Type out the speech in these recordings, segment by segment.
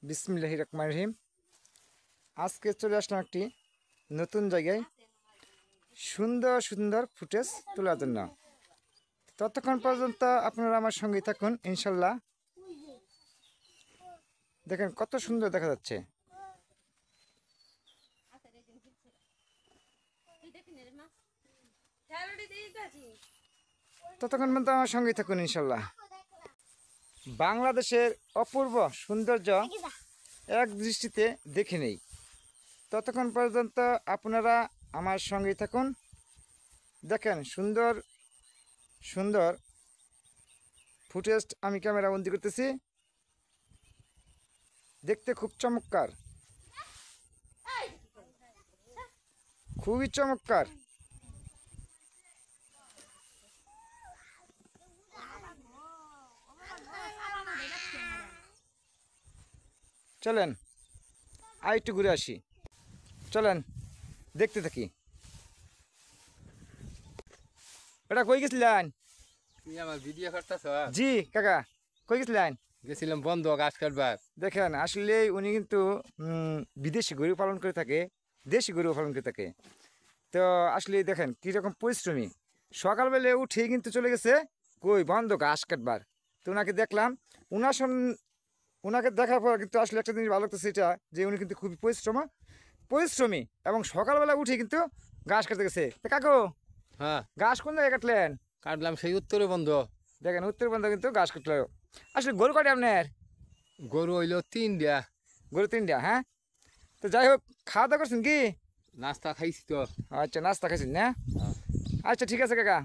বিসমিল্লাহির রহমানির রহিম। আজকে চলে আসলাম একটি নতুন জায়গায় সুন্দর সুন্দর ফুটেজ তোলার জন্য। ততক্ষণ পর্যন্ত আপনারা আমার সঙ্গেই থাকুন ইনশাল্লাহ। দেখেন কত সুন্দর দেখা যাচ্ছে। ততক্ষণ পর্যন্ত আমার সঙ্গেই থাকুন ইনশাল্লাহ। বাংলাদেশের অপূর্ব সৌন্দর্য এক দৃষ্টিতে দেখে নেই। ততক্ষণ পর্যন্ত আপনারা আমার সঙ্গেই থাকুন। দেখেন সুন্দর সুন্দর ফুটেজ আমি ক্যামেরা বন্দি করতেছি। দেখতে খুব চমৎকার, খুবই চমৎকার। চলেন আর একটু ঘুরে আসি, চলেন দেখতে থাকি। এটা কই গেছিলেন? আমার ভিডিও করতেছ? জি কাকা, কই গেছিলেন? গেছিলাম বন্ধ গাছ কাটবার। দেখেন আসলে উনি কিন্তু বিদেশি গরু পালন করে থাকে, দেশি গরু পালন করে থাকে। তো আসলে দেখেন কীরকম পরিশ্রমী। সকালবেলা উঠেই কিন্তু চলে গেছে কই বন্ধ ঘাস কাটবার। তো ওনাকে দেখলাম, ওনাকে দেখার পর কিন্তু আসলে একটা জিনিস ভালো লাগতেছে, এটা যে উনি কিন্তু খুবই পরিশ্রমী এবং সকালবেলা উঠে কিন্তু ঘাস কাটতে গেছে। তো কাকু, হ্যাঁ, ঘাস কোন জায়গায় কাটলেন? কাটলাম সেই উত্তরে বন্ধ। দেখেন উত্তর বন্ধ কিন্তু ঘাস কাটলো। আসলে গরু কাটে আপনার? গরু হইল 3টা। গরু 3টা? হ্যাঁ। তো যাই হোক, খাওয়া দাওয়া করছেন কি? নাস্তা খাইছি তো। আচ্ছা, নাস্তা খাইছেন না? আচ্ছা ঠিক আছে কাকা।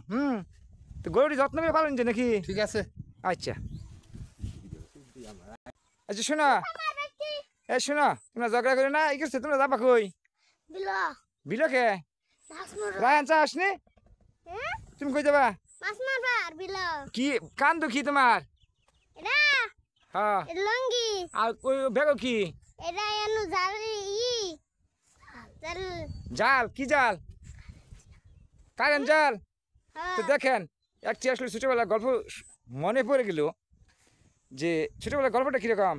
তো গরুটি যত্ন করে পালন যে নাকি? ঠিক আছে। আচ্ছা আচ্ছা, শোনো শোনো, তোমরা ঝগড়া করে না, এই করছে তোমরা যাবা কই? বিলকে রায়ন চা আসনি? তুমি কই যাবা? কি কান্দো কি তোমার? হ্যাঁ, আর কই বেগো কি? জাল? কি জাল? কারেন্ট জাল? তো দেখেন একটি আসলে ছোটবেলার গল্প মনে পড়ে গেল, যে ছোটবেলার গল্পটা কিরকম।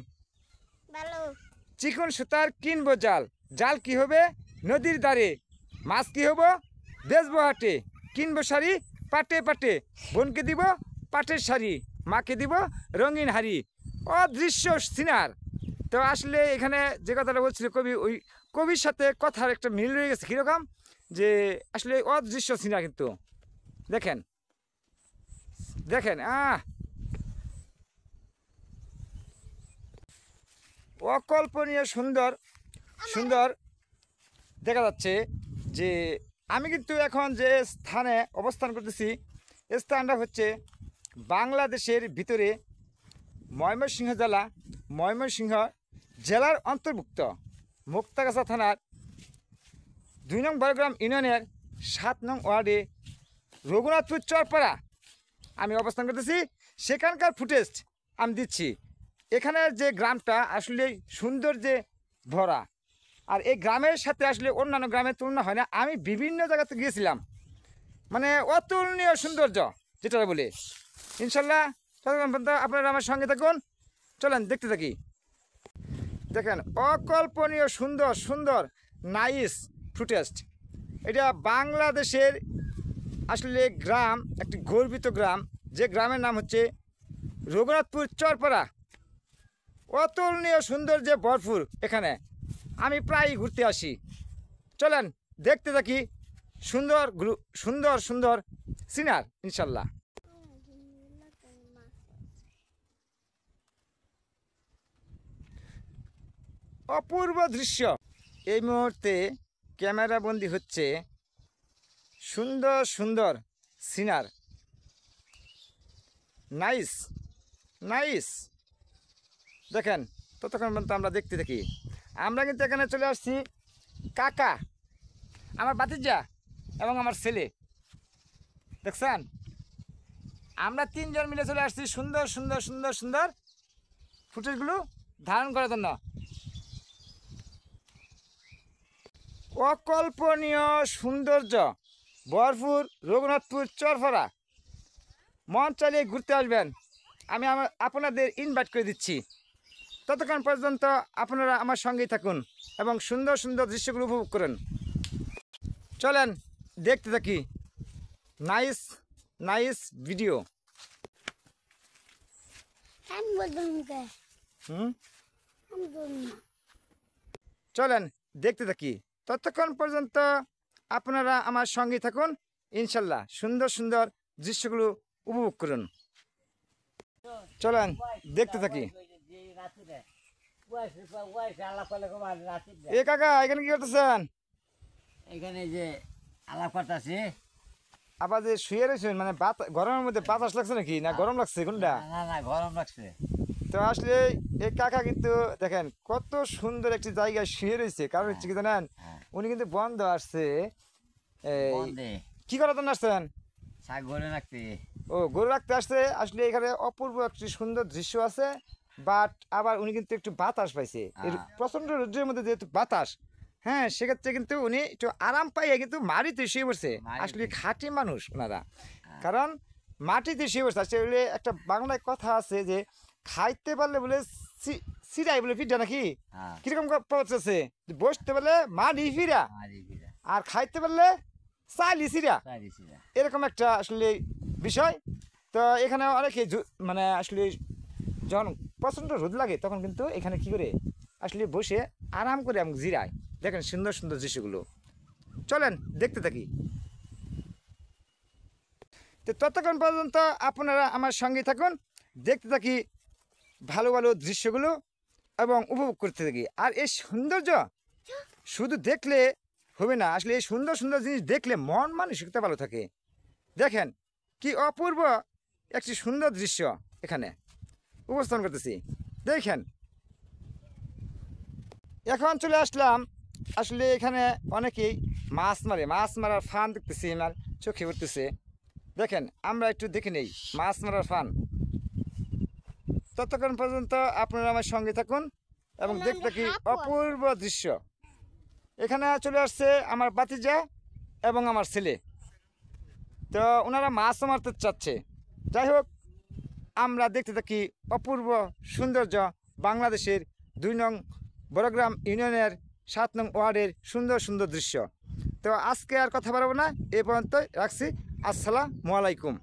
চিকন সুতার কিনবো জাল, জাল কি হবে নদীর ধারে, মাছ কি হবো বেচবো হাটে, কিনবো শাড়ি পাটে পাটে, বোনকে দিব পাটের শাড়ি, মাকে দিব রঙিন হাড়ি। অদৃশ্য সিনার। তো আসলে এখানে যে কথাটা বলছিল কবি, ওই কবির সাথে কথার একটা মিল রয়ে গেছে। কীরকম যে আসলে অদৃশ্য সিনার কিন্তু দেখেন দেখেন অকল্পনীয় সুন্দর সুন্দর দেখা যাচ্ছে। যে আমি কিন্তু এখন যে স্থানে অবস্থান করতেছি, স্থানটা হচ্ছে বাংলাদেশের ভিতরে ময়মনসিংহ জেলা, ময়মনসিংহ জেলার অন্তর্ভুক্ত মুক্তাগাছা থানার 2 নং বড়গ্রাম ইউনিয়নের 7 নং ওয়ার্ডে রঘুনাথপুর চরপাড়া আমি অবস্থান করতেছি। সেখানকার ফুটেজ আমি দিচ্ছি। এখানের যে গ্রামটা আসলে সৌন্দর্যে ভরা, আর এই গ্রামের সাথে আসলে অন্যান্য গ্রামের তুলনা হয় না। আমি বিভিন্ন জায়গাতে গিয়েছিলাম, মানে অতুলনীয় সৌন্দর্য যেটা বলে। ইনশাল্লাহ আপনারা আমার সঙ্গে থাকুন, চলেন দেখতে থাকি। দেখেন অকল্পনীয় সুন্দর সুন্দর নাইস ফুটেজ। এটা বাংলাদেশের আসলে গ্রাম, একটি গর্বিত গ্রাম, যে গ্রামের নাম হচ্ছে রঘুনাথপুর চরপাড়া। অতুলনীয় সৌন্দর্যে ভরপুর এখানে। আমি প্রায় ঘুরতে আসি। চলেন দেখতে থাকি সুন্দর সুন্দর সুন্দর সিনার ইনশাল্লাহ। অপূর্ব দৃশ্য এই মুহূর্তে ক্যামেরা বন্দি হচ্ছে। সুন্দর সুন্দর সিনার, নাইস নাইস। দেখেন ততক্ষণ পর্যন্ত আমরা দেখতে থাকি। আমরা কিন্তু এখানে চলে আসছি কাকা, আমার ভাতিজা এবং আমার ছেলে। দেখছেন আমরা 3 জন মিলে চলে আসছি সুন্দর সুন্দর সুন্দর সুন্দর ফুটেজগুলো ধারণ করার জন্য। অকল্পনীয় সৌন্দর্য ভরপুর রঘুনাথপুর চরপাড়া। মন চালিয়ে ঘুরতে আসবেন, আমি আপনাদের ইনভাইট করে দিচ্ছি। ততক্ষণ পর্যন্ত আপনারা আমার সঙ্গেই থাকুন এবং সুন্দর সুন্দর দৃশ্যগুলো উপভোগ করুন। চলেন দেখতে থাকি নাইস নাইস ভিডিও। চলেন দেখতে থাকি, ততক্ষণ পর্যন্ত আপনারা আমার সঙ্গেই থাকুন, ইনশাল্লাহ সুন্দর সুন্দর দৃশ্যগুলো উপভোগ করুন। চলেন দেখতে থাকি। এ কাকা এখানে কি করতেছেন? এখানে যে আলাপ করতেছে, আবার যে শুয়ে রয়েছেন, মানে গরমের মধ্যে বাতাস লাগছে নাকি না গরম লাগছে কোনটা? না না গরম লাগছে। তো আসলে এই কাকা কিন্তু দেখেন কত সুন্দর একটি জায়গায় শুয়ে রয়েছে। কারণ হচ্ছে কি জানেন, উনি কিন্তু বন্ধ আসছে। বন্ধে কি করার জন্য আসছেন? শাক ঘরে রাখতে। ও গরু রাখতে আসছে। আসলে এখানে অপূর্ব একটি সুন্দর দৃশ্য আছে, বাট আবার উনি কিন্তু একটু বাতাস পাইছে। এর প্রচন্ড রোদ্রের মধ্যে যেহেতু বাতাস, হ্যাঁ, সেক্ষেত্রে কিন্তু উনি একটু আরাম পাইয়া কিন্তু মাটিতে শুয়ে পড়ছে। আসলে খাঁটি মানুষ ওনারা, কারণ মাটিতে শুয়ে পড়ছে। আসলে একটা বাংলায় কথা আছে যে খাইতে পারলে বলে সিরাই বলে ফিরটা নাকি, কিরকম পৌঁছেছে, বসতে পারলে মাটি ফিরা আর খাইতে পারলে চাইলি সিরা, এরকম একটা আসলে বিষয়। তো এখানে অনেকে মানে আসলে যখন প্রচণ্ড রোদ লাগে তখন কিন্তু এখানে কি করে আসলে বসে আরাম করে আমি জিরাই। দেখেন সুন্দর সুন্দর দৃশ্যগুলো, চলেন দেখতে থাকি। তো ততক্ষণ পর্যন্ত আপনারা আমার সঙ্গে থাকুন, দেখতে থাকি ভালো ভালো দৃশ্যগুলো এবং উপভোগ করতে থাকি। আর এই সৌন্দর্য শুধু দেখলে হবে না, আসলে এই সুন্দর সুন্দর জিনিস দেখলে মন মানসিকতা ভালো থাকে। দেখেন কি অপূর্ব একটি সুন্দর দৃশ্য এখানে উপস্থাপন করতেছি, দেখেন। এখন চলে আসলাম, আসলে এখানে অনেকেই মাছ মারে, মাছ মারার ফান দেখতেছি, আমার চোখে পড়তেছে। দেখেন আমরা একটু দেখে নেই মাছ মারার ফান। ততক্ষণ পর্যন্ত আপনারা আমার সঙ্গে থাকুন এবং দেখতে থাকি অপূর্ব দৃশ্য। এখানে চলে আসছে আমার ভাতিজা এবং আমার ছেলে, তো ওনারা মাছ মারতে চাচ্ছে। যাই হোক, আমরা দেখতে থাকি অপূর্ব সৌন্দর্য বাংলাদেশের 2 নং বড়গ্রাম ইউনিয়নের 7 নং ওয়ার্ডের সুন্দর সুন্দর দৃশ্য। তো আজকে আর কথা বাড়াবো না, এ পর্যন্ত রাখছি। আসসালামু আলাইকুম।